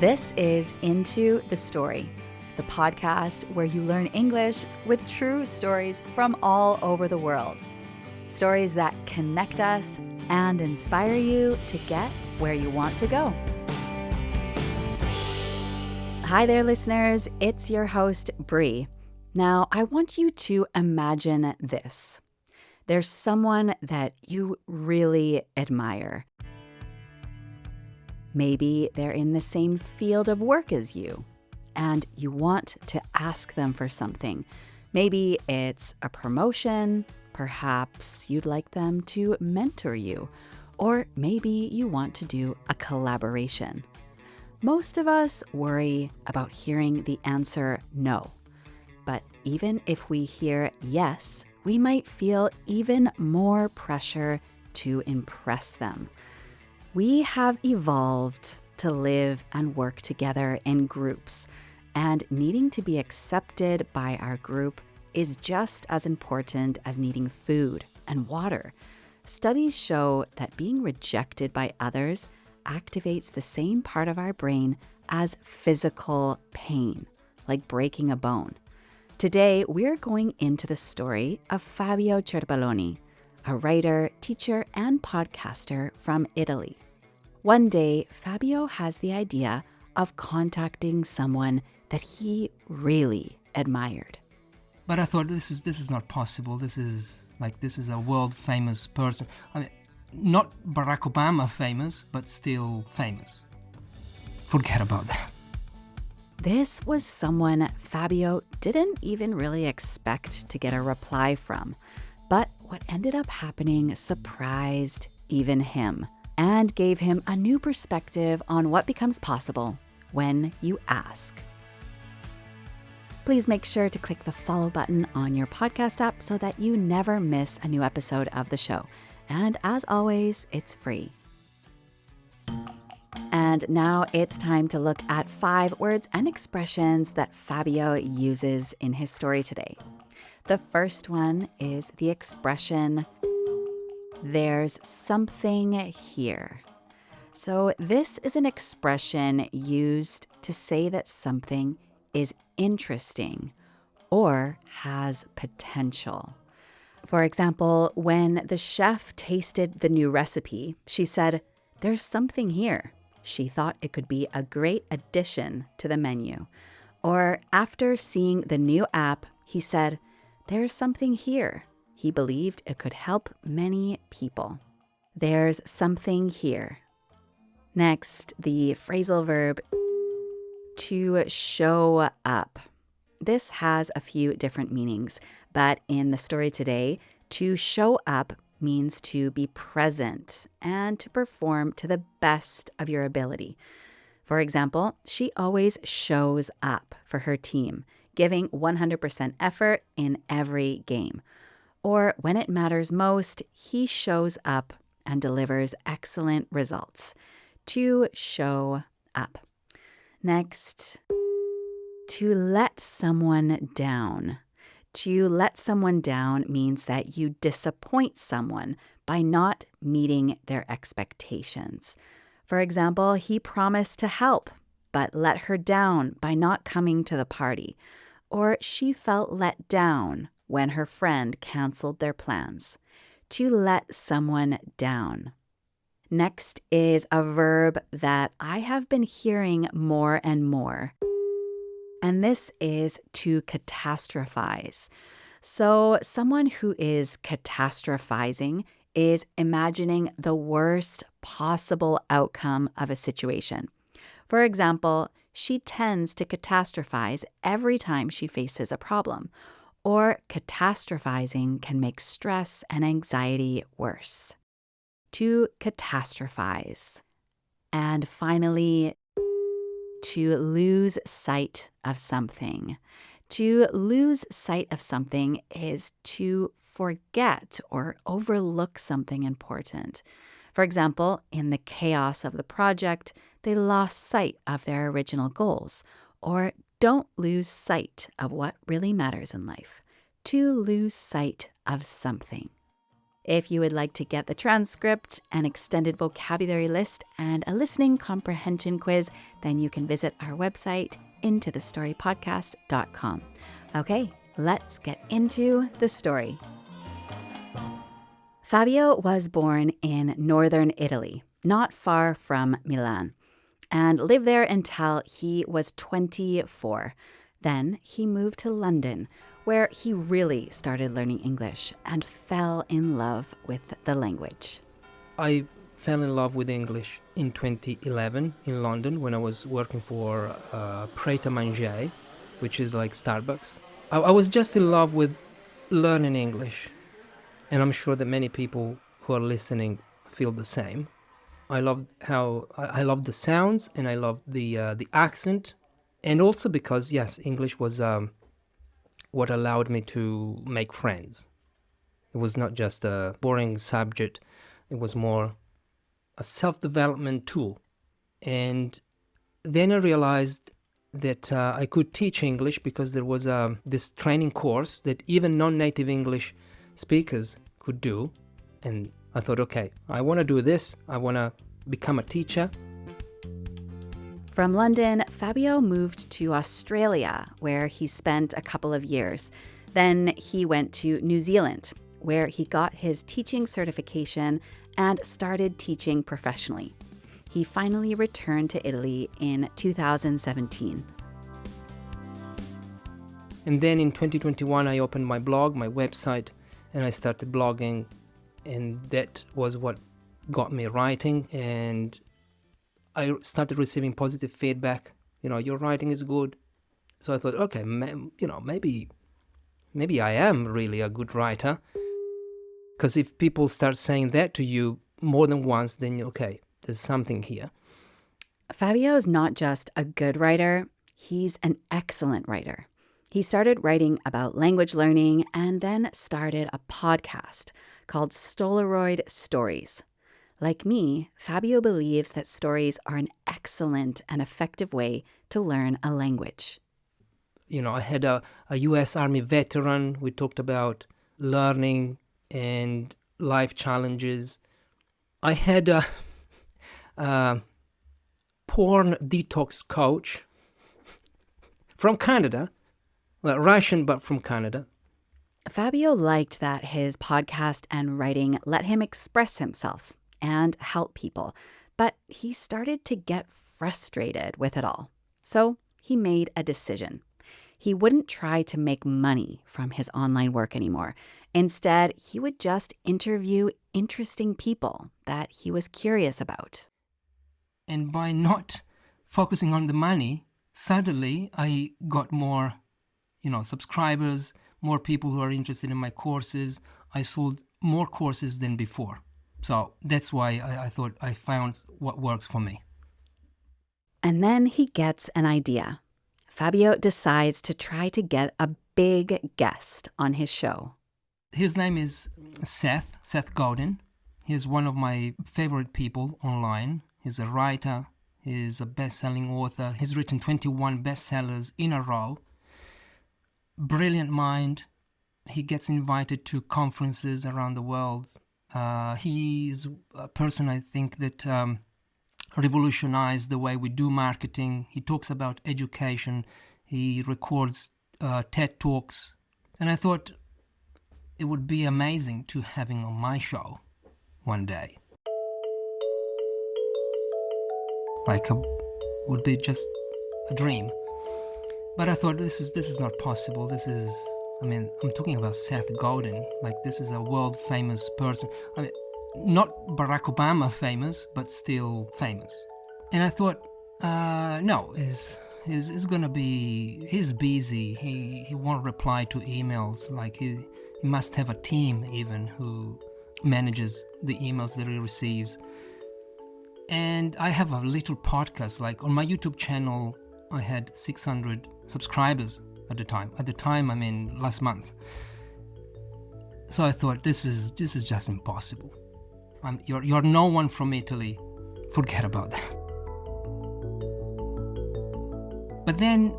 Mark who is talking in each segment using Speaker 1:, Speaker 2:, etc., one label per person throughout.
Speaker 1: This is Into the Story, the podcast where you learn English with true stories from all over the world. Stories that connect us and inspire you to get where you want to go. Hi there, listeners. It's your host, Bree. Now, I want you to imagine this. There's someone that you really admire. Maybe they're in the same field of work as you, and you want to ask them for something. Maybe it's a promotion, perhaps you'd like them to mentor you, or maybe you want to do a collaboration. Most of us worry about hearing the answer no. But even if we hear yes, we might feel even more pressure to impress them. We have evolved to live and work together in groups, and needing to be accepted by our group is just as important as needing food and water. Studies show that being rejected by others activates the same part of our brain as physical pain, like breaking a bone. Today, we're going into the story of Fabio Cerpelloni, a writer, teacher, and podcaster from Italy. One day, Fabio has the idea of contacting someone that he really admired.
Speaker 2: But I thought this is not possible. This is a world famous person. I mean, not Barack Obama famous, but still famous. Forget about that.
Speaker 1: This was someone Fabio didn't even really expect to get a reply from. But what ended up happening surprised even him and gave him a new perspective on what becomes possible when you ask. Please make sure to click the follow button on your podcast app so that you never miss a new episode of the show. And as always, it's free. And now it's time to look at 5 words and expressions that Fabio uses in his story today. The first one is the expression, "There's something here." So this is an expression used to say that something is interesting or has potential. For example, when the chef tasted the new recipe, she said, "There's something here." She thought it could be a great addition to the menu. Or after seeing the new app, he said, "There's something here." He believed it could help many people. There's something here. Next, the phrasal verb to show up. This has a few different meanings, but in the story today, to show up means to be present and to perform to the best of your ability. For example, she always shows up for her team, giving 100% effort in every game. Or when it matters most, he shows up and delivers excellent results. To show up. Next, to let someone down. To let someone down means that you disappoint someone by not meeting their expectations. For example, he promised to help, but let her down by not coming to the party. Or she felt let down when her friend canceled their plans. To let someone down. Next is a verb that I have been hearing more and more. And this is to catastrophize. So someone who is catastrophizing is imagining the worst possible outcome of a situation. For example, she tends to catastrophize every time she faces a problem. Or catastrophizing can make stress and anxiety worse. To catastrophize. And finally, to lose sight of something. To lose sight of something is to forget or overlook something important. For example, in the chaos of the project, they lost sight of their original goals. Or don't lose sight of what really matters in life. To lose sight of something. If you would like to get the transcript, an extended vocabulary list, and a listening comprehension quiz, then you can visit our website, intothestorypodcast.com. Okay, let's get into the story. Fabio was born in northern Italy, not far from Milan, and lived there until he was 24. Then he moved to London, where he really started learning English and fell in love with the language.
Speaker 2: I fell in love with English in 2011 in London when I was working for Pret a Manger, which is like Starbucks. I was just in love with learning English, and I'm sure that many people who are listening feel the same. I loved the sounds, and I loved the accent, and also because yes, English was what allowed me to make friends. It was not just a boring subject, it was more a self-development tool. And then I realized that I could teach English because there was this training course that even non-native English speakers could do. And I thought, okay, I want to do this, I want to become a teacher.
Speaker 1: From London, Fabio moved to Australia, where he spent a couple of years. Then he went to New Zealand, where he got his teaching certification and started teaching professionally. He finally returned to Italy in 2017.
Speaker 2: And then in 2021, I opened my blog, my website, and I started blogging. And that was what got me writing. And I started receiving positive feedback. Your writing is good. So I thought, okay, maybe I am really a good writer. Because if people start saying that to you more than once, then okay, there's something here.
Speaker 1: Fabio is not just a good writer, he's an excellent writer. He started writing about language learning and then started a podcast called Stolaroid Stories. Like me, Fabio believes that stories are an excellent and effective way to learn a language.
Speaker 2: I had a US Army veteran. We talked about learning and life challenges. I had a porn detox coach from Canada. Well, Russian, but from Canada.
Speaker 1: Fabio liked that his podcast and writing let him express himself and help people, but he started to get frustrated with it all. So he made a decision. He wouldn't try to make money from his online work anymore. Instead, he would just interview interesting people that he was curious about.
Speaker 2: And by not focusing on the money, suddenly I got more, subscribers, more people who are interested in my courses. I sold more courses than before. So that's why I thought I found what works for me.
Speaker 1: And then he gets an idea. Fabio decides to try to get a big guest on his show.
Speaker 2: His name is Seth Godin. He's one of my favorite people online. He's a writer. He's a best-selling author. He's written 21 bestsellers in a row. Brilliant mind. He gets invited to conferences around the world. He's a person, I think, that revolutionized the way we do marketing. He talks about education. He records TED Talks. And I thought it would be amazing to have him on my show one day. Would be just a dream. But I thought this is not possible. I'm talking about Seth Godin. This is a world famous person. Not Barack Obama famous, but still famous. And I thought, no, he's gonna be, he's busy. He won't reply to emails. He must have a team even who manages the emails that he receives. And I have a little podcast. On my YouTube channel, I had 600 subscribers at the time. Last month. So I thought, this is just impossible. You're no one from Italy. Forget about that. But then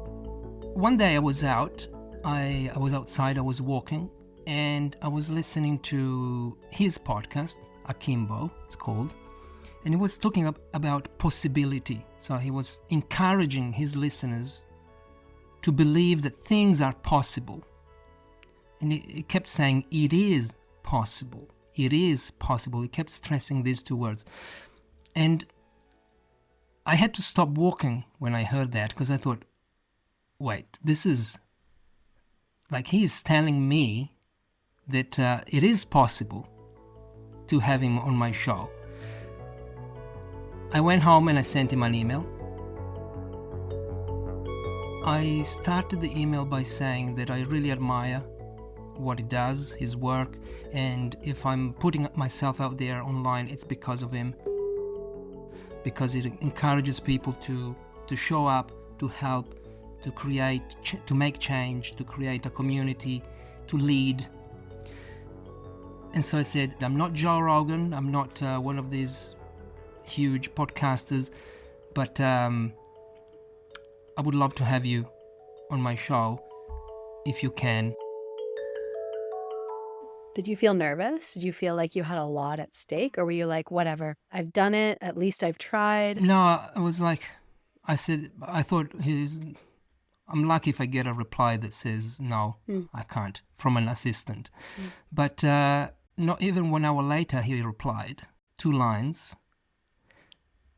Speaker 2: one day I was out. I was outside. I was walking, and I was listening to his podcast, Akimbo, it's called, and he was talking about possibility. So he was encouraging his listeners to believe that things are possible. And he kept saying, it is possible. It is possible. He kept stressing these two words. And I had to stop walking when I heard that, because I thought, wait, this is like he's telling me that it is possible to have him on my show. I went home and I sent him an email. I started the email by saying that I really admire what he does, his work, and if I'm putting myself out there online, it's because of him. Because it encourages people to show up, to help, to create, to make change, to create a community, to lead. And so I said, I'm not Joe Rogan, I'm not one of these huge podcasters, but I would love to have you on my show if you can.
Speaker 3: Did you feel nervous? Did you feel like you had a lot at stake? Or were you like, whatever, I've done it, at least I've tried?
Speaker 2: No, I was like, I thought I'm lucky if I get a reply that says, no, I can't, from an assistant. But not even 1 hour later, he replied, 2 lines,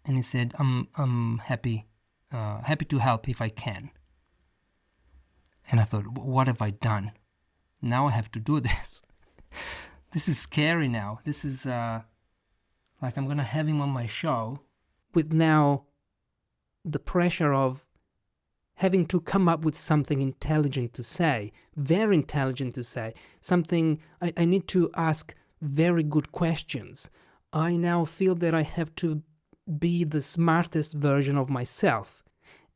Speaker 2: and he said, I'm happy to help if I can. And I thought, what have I done? Now I have to do this. This is scary now. This is like I'm going to have him on my show with now the pressure of having to come up with something intelligent to say, very intelligent to say, something I need to ask very good questions. I now feel that I have to be the smartest version of myself.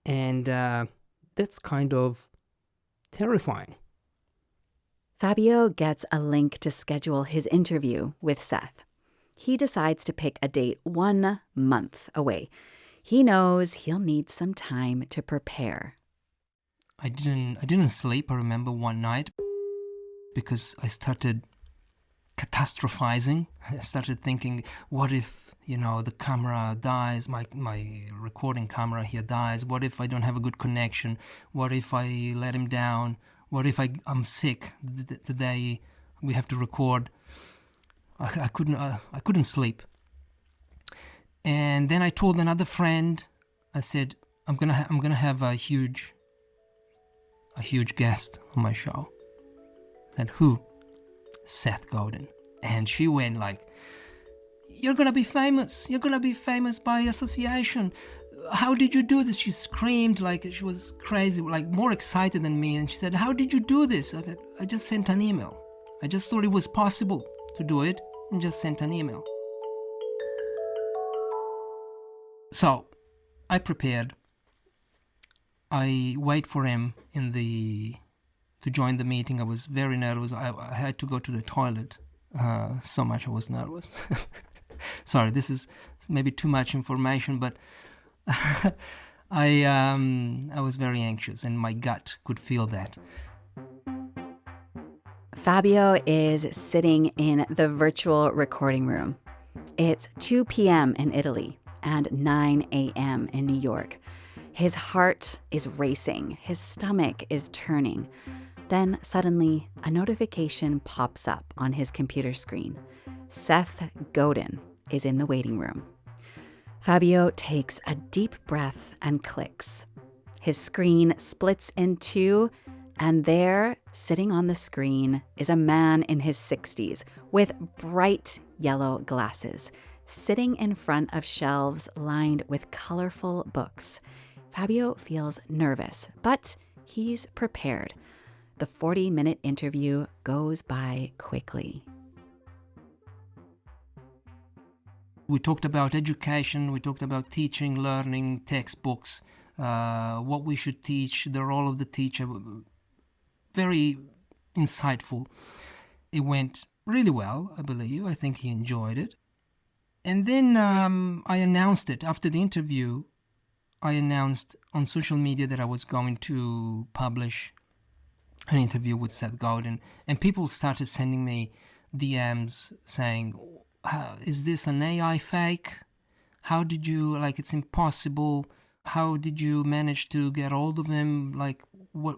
Speaker 2: And that's kind of terrifying.
Speaker 1: Fabio gets a link to schedule his interview with Seth. He decides to pick a date 1 month away. He knows he'll need some time to prepare.
Speaker 2: I didn't sleep, I remember, one night, because I started catastrophizing. I started thinking, what if, the camera dies, my recording camera here dies? What if I don't have a good connection? What if I let him down? What if I'm sick the day we have to record? I couldn't sleep. And then I told another friend, I said, I'm gonna have a huge guest on my show. I said, who? Seth Godin. And she went like, you're gonna be famous. You're gonna be famous by association. How did you do this? She screamed like she was crazy, like more excited than me. And she said, how did you do this? I said, I just sent an email. I just thought it was possible to do it and just sent an email. So I prepared. I wait for him to join the meeting. I was very nervous. I had to go to the toilet. So much I was nervous. Sorry, this is maybe too much information, but I was very anxious, and my gut could feel that.
Speaker 1: Fabio is sitting in the virtual recording room. It's 2 p.m. in Italy and 9 a.m. in New York. His heart is racing. His stomach is turning. Then suddenly, a notification pops up on his computer screen. Seth Godin is in the waiting room. Fabio takes a deep breath and clicks. His screen splits in two, and there, sitting on the screen, is a man in his 60s with bright yellow glasses, sitting in front of shelves lined with colorful books. Fabio feels nervous, but he's prepared. The 40-minute interview goes by quickly.
Speaker 2: We talked about education, we talked about teaching, learning, textbooks, what we should teach, the role of the teacher. Very insightful. It went really well, I believe. I think he enjoyed it. And then I announced it. After the interview, I announced on social media that I was going to publish an interview with Seth Godin, and people started sending me DMs saying, is this an AI fake? How did you, like, it's impossible. How did you manage to get hold of him? Like, what?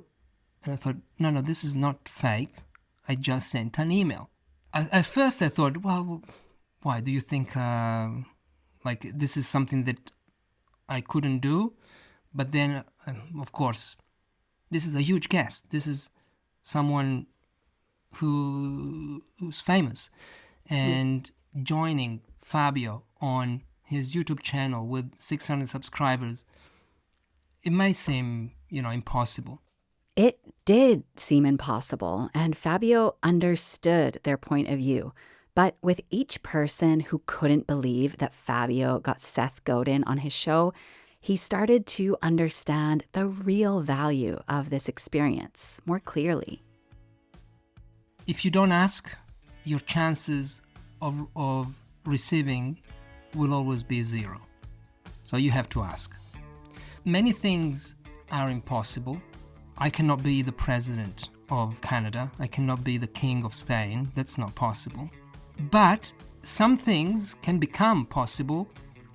Speaker 2: And I thought, no, this is not fake. I just sent an email. At first I thought, well, why? Do you think, like, this is something that I couldn't do? But then, of course, this is a huge guest. This is someone who's famous. And joining Fabio on his YouTube channel with 600 subscribers, it may seem, impossible.
Speaker 1: It did seem impossible, and Fabio understood their point of view. But with each person who couldn't believe that Fabio got Seth Godin on his show, he started to understand the real value of this experience more clearly.
Speaker 2: If you don't ask, your chances of receiving will always be zero. So you have to ask. Many things are impossible. I cannot be the president of Canada. I cannot be the king of Spain. That's not possible. But some things can become possible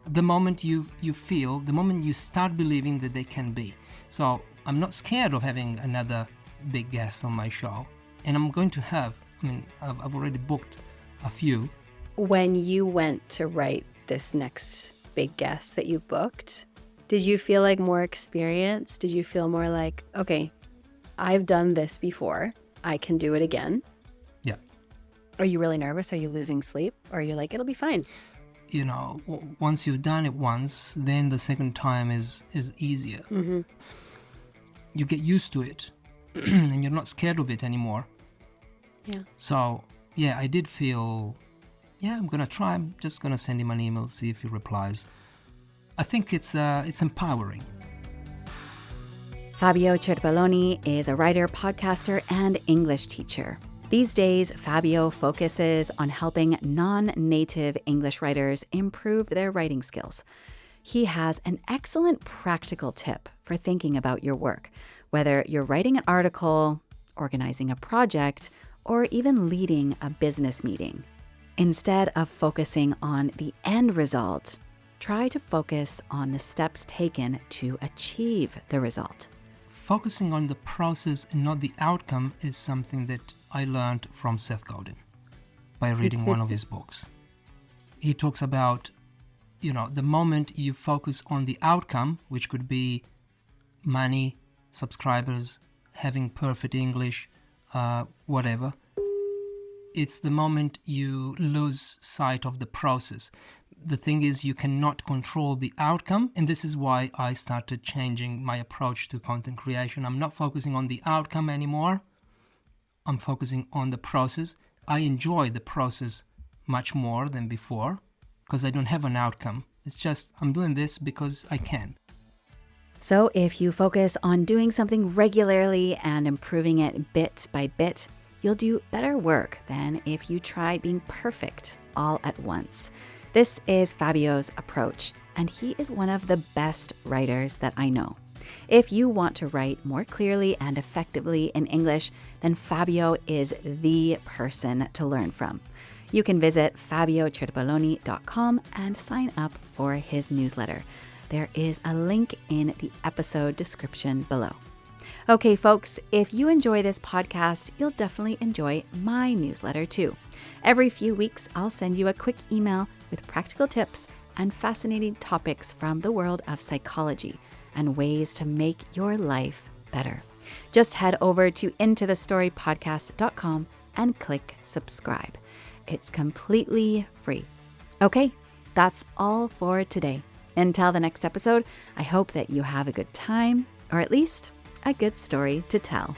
Speaker 2: the moment you feel, the moment you start believing that they can be. So I'm not scared of having another big guest on my show. And I'm going to have, I've already booked a few.
Speaker 3: When you went to write this next big guest that you booked, did you feel like more experienced? Did you feel more like, okay, I've done this before, I can do it again?
Speaker 2: Yeah.
Speaker 3: Are you really nervous? Are you losing sleep? Or are you like, it'll be fine?
Speaker 2: Once you've done it once, then the second time is easier.
Speaker 3: Mm-hmm.
Speaker 2: You get used to it and you're not scared of it anymore.
Speaker 3: Yeah.
Speaker 2: So, yeah, I did feel, I'm going to try. I'm just going to send him an email, see if he replies. I think it's empowering.
Speaker 1: Fabio Cerpelloni is a writer, podcaster, and English teacher. These days, Fabio focuses on helping non-native English writers improve their writing skills. He has an excellent practical tip for thinking about your work, whether you're writing an article, organizing a project, or even leading a business meeting. Instead of focusing on the end result, try to focus on the steps taken to achieve the result.
Speaker 2: Focusing on the process and not the outcome is something that I learned from Seth Godin by reading one of his books. He talks about, the moment you focus on the outcome, which could be money, subscribers, having perfect English, whatever, it's the moment you lose sight of the process. The thing is, you cannot control the outcome, and this is why I started changing my approach to content creation. I'm not focusing on the outcome anymore. I'm focusing on the process. I enjoy the process much more than before because I don't have an outcome. It's just I'm doing this because I can.
Speaker 1: So if you focus on doing something regularly and improving it bit by bit, you'll do better work than if you try being perfect all at once. This is Fabio's approach, and he is one of the best writers that I know. If you want to write more clearly and effectively in English, then Fabio is the person to learn from. You can visit fabiocerpelloni.com and sign up for his newsletter. There is a link in the episode description below. Okay, folks, if you enjoy this podcast, you'll definitely enjoy my newsletter too. Every few weeks, I'll send you a quick email with practical tips and fascinating topics from the world of psychology and ways to make your life better. Just head over to intothestorypodcast.com and click subscribe. It's completely free. Okay, that's all for today. Until the next episode, I hope that you have a good time, or at least a good story to tell.